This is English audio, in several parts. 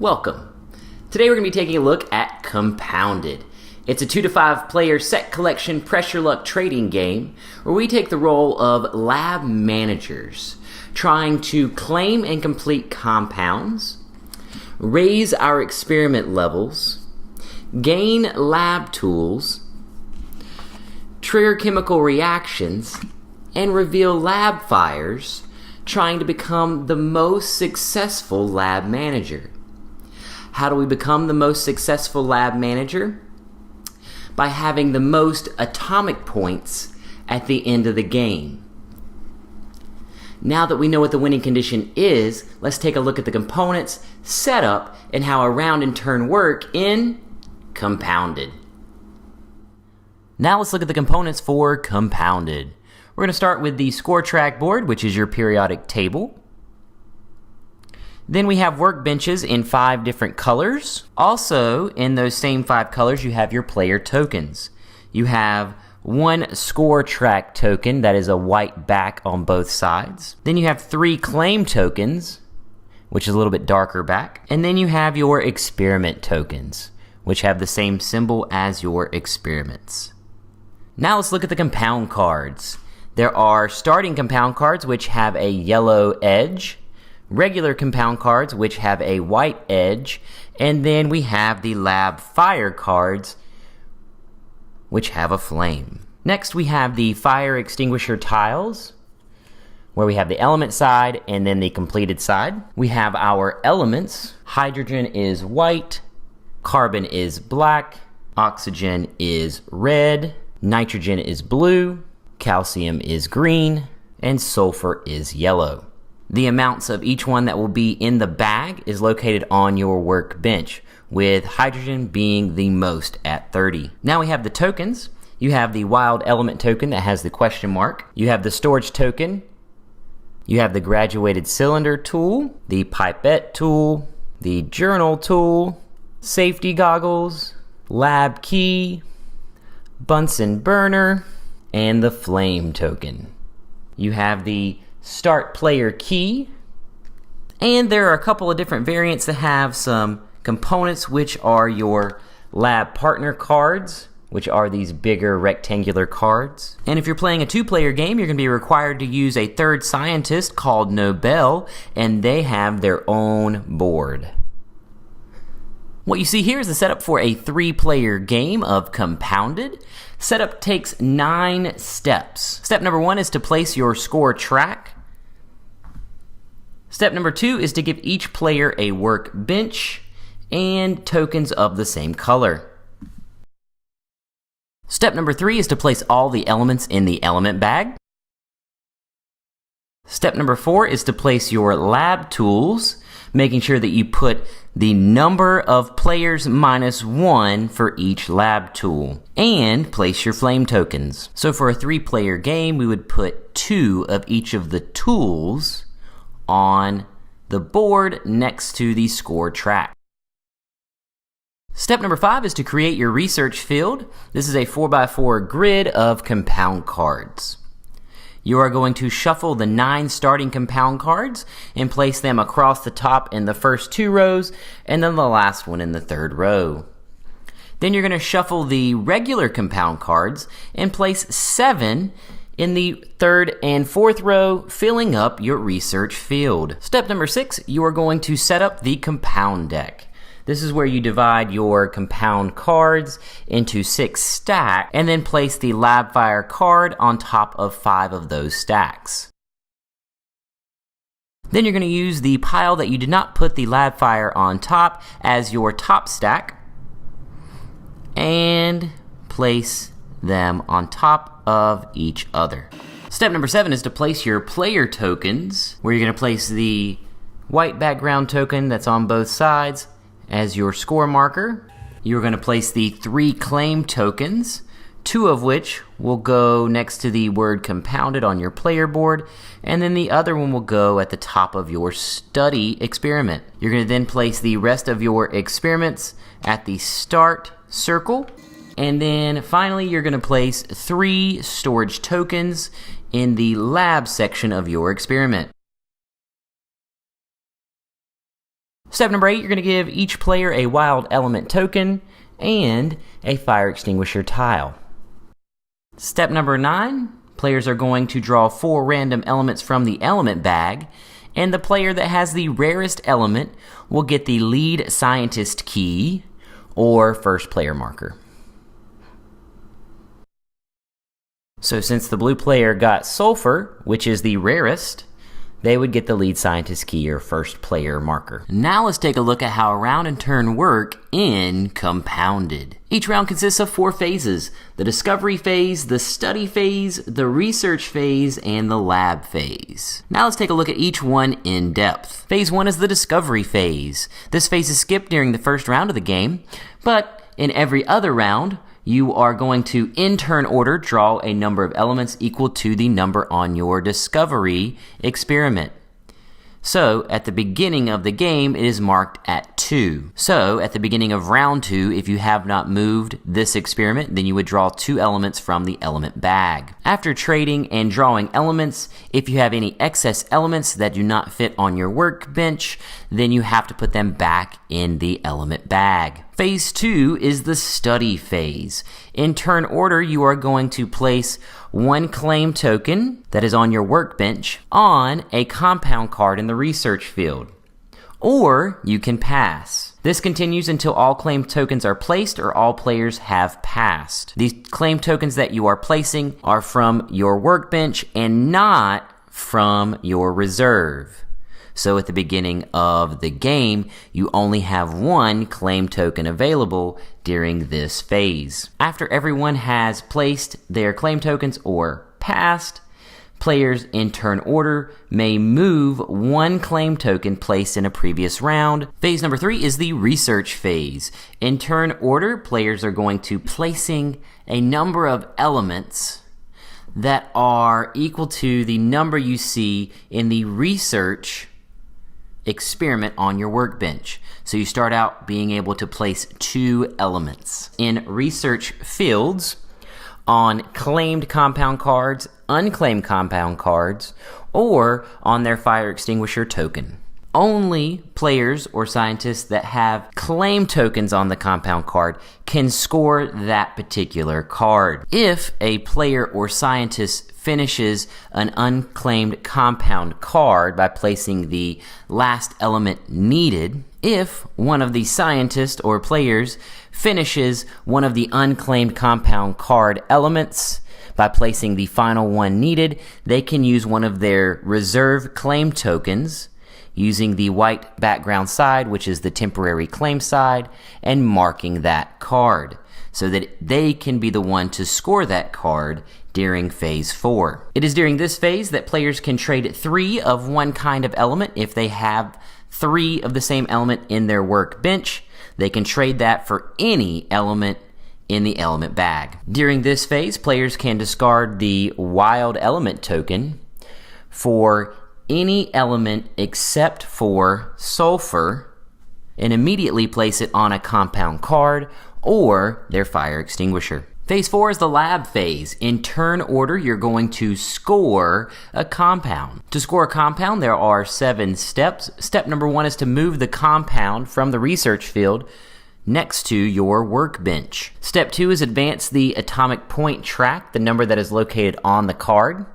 Welcome. Today we're going to be taking a look at Compounded. It's a 2 to 5 player set collection pressure luck trading game where we take the role of lab managers, trying to claim and complete compounds, raise our experiment levels, gain lab tools, trigger chemical reactions, and reveal lab fires, trying to become the most successful lab manager. How do we become the most successful lab manager? By having the most atomic points at the end of the game. Now that we know what the winning condition is, let's take a look at the components, setup, and how a round and turn work in Compounded. Now let's look at the components for Compounded. We're going to start with the score track board, which is your periodic table. Then we have workbenches in 5 different colors. Also, in those same 5 colors, you have your player tokens. You have one score track token that is a white back on both sides. Then you have 3 claim tokens, which is a little bit darker back. And then you have your experiment tokens, which have the same symbol as your experiments. Now let's look at the compound cards. There are starting compound cards, which have a yellow edge, regular compound cards, which have a white edge, and then we have the lab fire cards, which have a flame. Next, we have the fire extinguisher tiles, where we have the element side and then the completed side. We have our elements. Hydrogen is white, carbon is black, oxygen is red, nitrogen is blue, calcium is green, and sulfur is yellow. The amounts of each one that will be in the bag is located on your workbench, with hydrogen being the most at 30. Now we have the tokens. You have the wild element token that has the question mark. You have the storage token. You have the graduated cylinder tool, the pipette tool, the journal tool, safety goggles, lab key, Bunsen burner, and the flame token. You have the start player key, and there are a couple of different variants that have some components, which are your lab partner cards, which are these bigger rectangular cards. And if you're playing a 2-player game, you're going to be required to use a third scientist called Nobel, and they have their own board. What you see here is the setup for a 3-player game of Compounded. Setup takes 9 steps. Step number 1 is to place your score track. Step number 2 is to give each player a workbench and tokens of the same color. Step number 3 is to place all the elements in the element bag. Step number 4 is to place your lab tools, making sure that you put the number of players -1 for each lab tool, and place your flame tokens. So for a 3-player game, we would put 2 of each of the tools on the board next to the score track. Step number 5 is to create your research field. This is a 4x4 grid of compound cards. You are going to shuffle the 9 starting compound cards and place them across the top in the first 2 rows, and then the last one in the 3rd row. Then you're going to shuffle the regular compound cards and place 7 in the 3rd and 4th row, filling up your research field. Step number 6, you are going to set up the compound deck. This is where you divide your compound cards into 6 stacks and then place the lab fire card on top of 5 of those stacks. Then you're going to use the pile that you did not put the lab fire on top as your top stack and place them on top of each other. Step number 7 is to place your player tokens, where you're going to place the white background token that's on both sides as your score marker. You're going to place the 3 claim tokens, 2 of which will go next to the word compounded on your player board, and then the other one will go at the top of your study experiment. You're going to then place the rest of your experiments at the start circle, and then finally you're going to place 3 storage tokens in the lab section of your experiment. Step number 8, you're going to give each player a wild element token and a fire extinguisher tile. Step number 9, players are going to draw 4 random elements from the element bag, and the player that has the rarest element will get the lead scientist key or first player marker. So since the blue player got sulfur, which is the rarest, they would get the lead scientist key or first player marker. Now let's take a look at how a round and turn work in Compounded. Each round consists of 4 phases: the discovery phase, the study phase, the research phase, and the lab phase. Now let's take a look at each one in depth. Phase 1 is the discovery phase. This phase is skipped during the first round of the game, but in every other round, you are going to, in turn order, draw a number of elements equal to the number on your discovery experiment. So, at the beginning of the game, it is marked at 2. So, at the beginning of round 2, if you have not moved this experiment, then you would draw 2 elements from the element bag. After trading and drawing elements, if you have any excess elements that do not fit on your workbench, then you have to put them back in the element bag. Phase 2 is the study phase. In turn order, you are going to place 1 claim token that is on your workbench on a compound card in the research field. Or you can pass. This continues until all claim tokens are placed or all players have passed. These claim tokens that you are placing are from your workbench and not from your reserve. So at the beginning of the game, you only have 1 claim token available during this phase. After everyone has placed their claim tokens or passed, players in turn order may move 1 claim token placed in a previous round. Phase number 3 is the research phase. In turn order, players are going to placing a number of elements that are equal to the number you see in the research experiment on your workbench. So you start out being able to place 2 elements in research fields on claimed compound cards, unclaimed compound cards, or on their fire extinguisher token. Only players or scientists that have claim tokens on the compound card can score that particular card. If a player or scientist finishes an unclaimed compound card by placing the last element needed, if one of the scientists or players finishes one of the unclaimed compound card elements by placing the final one needed, they can use one of their reserve claim tokens using the white background side, which is the temporary claim side, and marking that card so that they can be the one to score that card during phase 4. It is during this phase that players can trade 3 of one kind of element. If they have 3 of the same element in their workbench, they can trade that for any element in the element bag. During this phase, players can discard the wild element token for any element except for sulfur and immediately place it on a compound card or their fire extinguisher. Phase 4 is the lab phase. In turn order, you're going to score a compound. To score a compound, there are 7 steps. Step number 1 is to move the compound from the research field next to your workbench. Step 2 is advance the atomic point track, the number that is located on the card.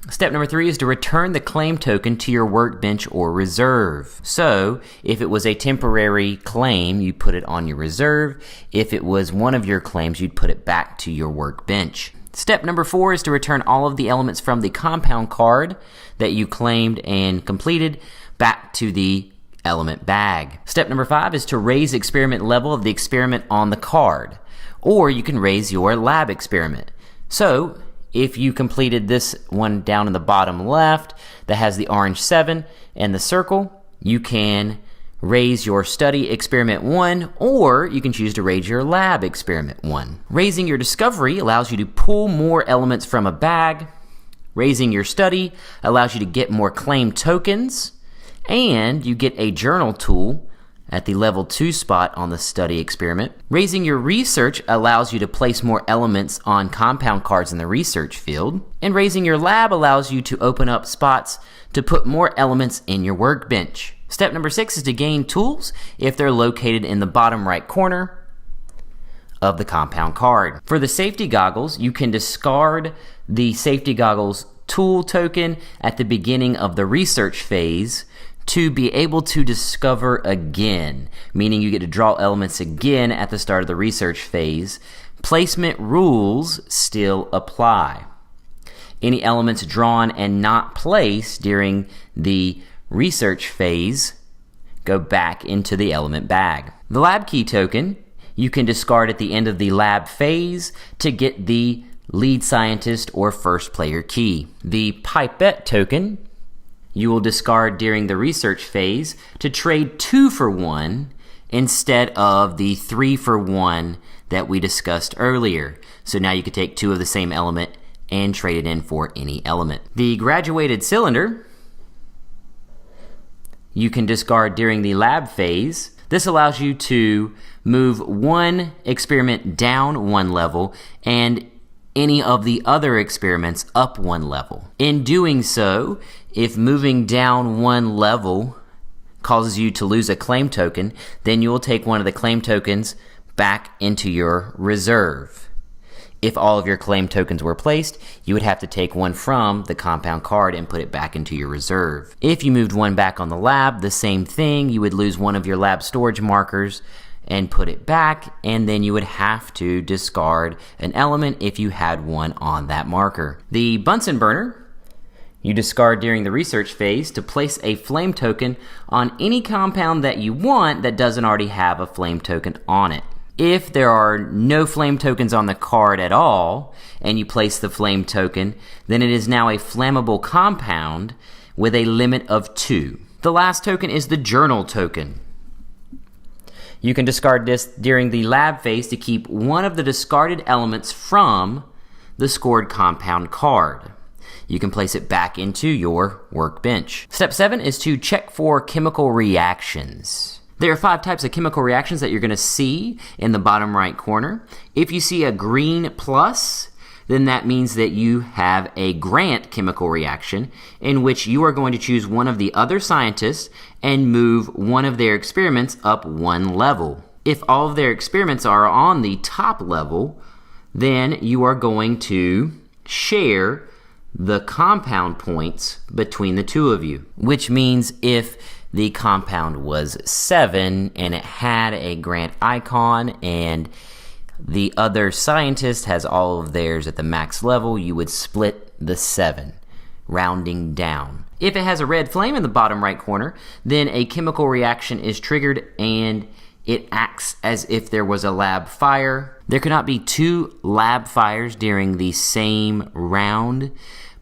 Step number 3 is to return the claim token to your workbench or reserve. So, if it was a temporary claim, you put it on your reserve. If it was one of your claims, you'd put it back to your workbench. Step number 4 is to return all of the elements from the compound card that you claimed and completed back to the element bag. Step number 5 is to raise experiment level of the experiment on the card, or you can raise your lab experiment. So, if you completed this one down in the bottom left that has the orange 7 and the circle, you can raise your study experiment 1, or you can choose to raise your lab experiment 1. Raising your discovery allows you to pull more elements from a bag. Raising your study allows you to get more claim tokens, and you get a journal tool at the level 2 spot on the study experiment. Raising your research allows you to place more elements on compound cards in the research field. And raising your lab allows you to open up spots to put more elements in your workbench. Step number 6 is to gain tools if they're located in the bottom right corner of the compound card. For the safety goggles, you can discard the safety goggles tool token at the beginning of the research phase to be able to discover again, meaning you get to draw elements again at the start of the research phase. Placement rules still apply. Any elements drawn and not placed during the research phase go back into the element bag. The lab key token you can discard at the end of the lab phase to get the lead scientist or first player key. The pipette token you will discard during the research phase to trade 2 for 1 instead of the 3 for 1 that we discussed earlier. So now you could take 2 of the same element and trade it in for any element. The graduated cylinder you can discard during the lab phase. This allows you to move one experiment down 1 level and any of the other experiments up 1 level. In doing so, if moving down 1 level causes you to lose a claim token, then you will take one of the claim tokens back into your reserve. If all of your claim tokens were placed, you would have to take one from the compound card and put it back into your reserve. If you moved one back on the lab, the same thing. You would lose one of your lab storage markers and put it back, and then you would have to discard an element if you had one on that marker. The Bunsen burner you discard during the research phase to place a flame token on any compound that you want that doesn't already have a flame token on it. If there are no flame tokens on the card at all, and you place the flame token, then it is now a flammable compound with a limit of 2. The last token is the journal token. You can discard this during the lab phase to keep one of the discarded elements from the scored compound card. You can place it back into your workbench. Step 7 is to check for chemical reactions. There are 5 types of chemical reactions that you're going to see in the bottom right corner. If you see a green plus, then that means that you have a Grant chemical reaction in which you are going to choose one of the other scientists and move one of their experiments up 1 level. If all of their experiments are on the top level, then you are going to share the compound points between the 2 of you, which means if the compound was 7 and it had a Grant icon and the other scientist has all of theirs at the max level, you would split the 7, rounding down. If it has a red flame in the bottom right corner, then a chemical reaction is triggered and it acts as if there was a lab fire. There cannot be 2 lab fires during the same round,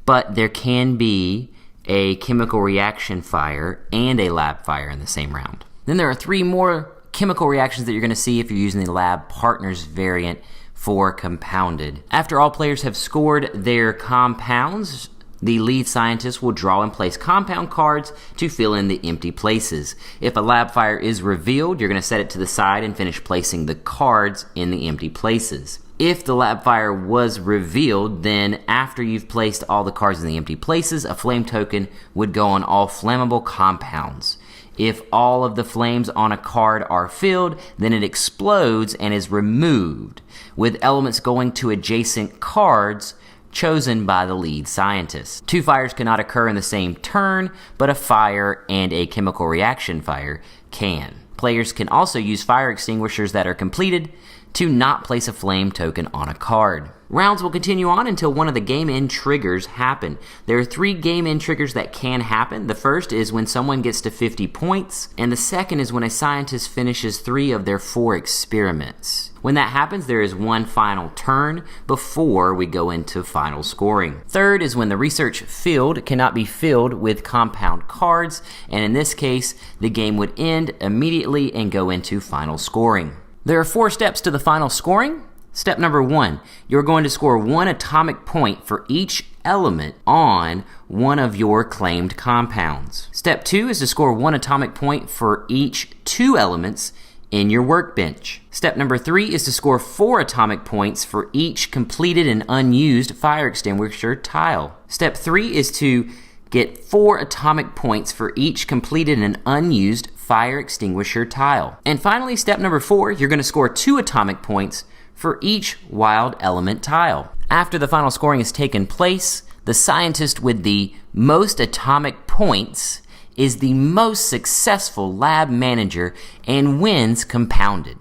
but there can be a chemical reaction fire and a lab fire in the same round. Then there are 3 more chemical reactions that you're going to see if you're using the lab partners variant for compounded. After all players have scored their compounds, the lead scientist will draw and place compound cards to fill in the empty places. If a lab fire is revealed, you're going to set it to the side and finish placing the cards in the empty places. If the lab fire was revealed, then after you've placed all the cards in the empty places, a flame token would go on all flammable compounds. If all of the flames on a card are filled, then it explodes and is removed, with elements going to adjacent cards chosen by the lead scientist. 2 fires cannot occur in the same turn, but a fire and a chemical reaction fire can. Players can also use fire extinguishers that are completed to not place a flame token on a card. Rounds will continue on until one of the game end triggers happen. There are 3 game end triggers that can happen. The first is when someone gets to 50 points, and the second is when a scientist finishes 3 of their 4 experiments. When that happens, there is 1 final turn before we go into final scoring. Third is when the research field cannot be filled with compound cards, and in this case, the game would end immediately and go into final scoring. There are 4 steps to the final scoring. Step number 1, you're going to score 1 atomic point for each element on one of your claimed compounds. Step 2 is to score 1 atomic point for each 2 elements in your workbench. Step number 3 is to score 4 atomic points for each completed and unused fire extinguisher tile. Step 3 is to get 4 atomic points for each completed and unused fire extinguisher tile. And finally, step number 4, you're going to score 2 atomic points for each wild element tile. After the final scoring has taken place, the scientist with the most atomic points is the most successful lab manager and wins compounded.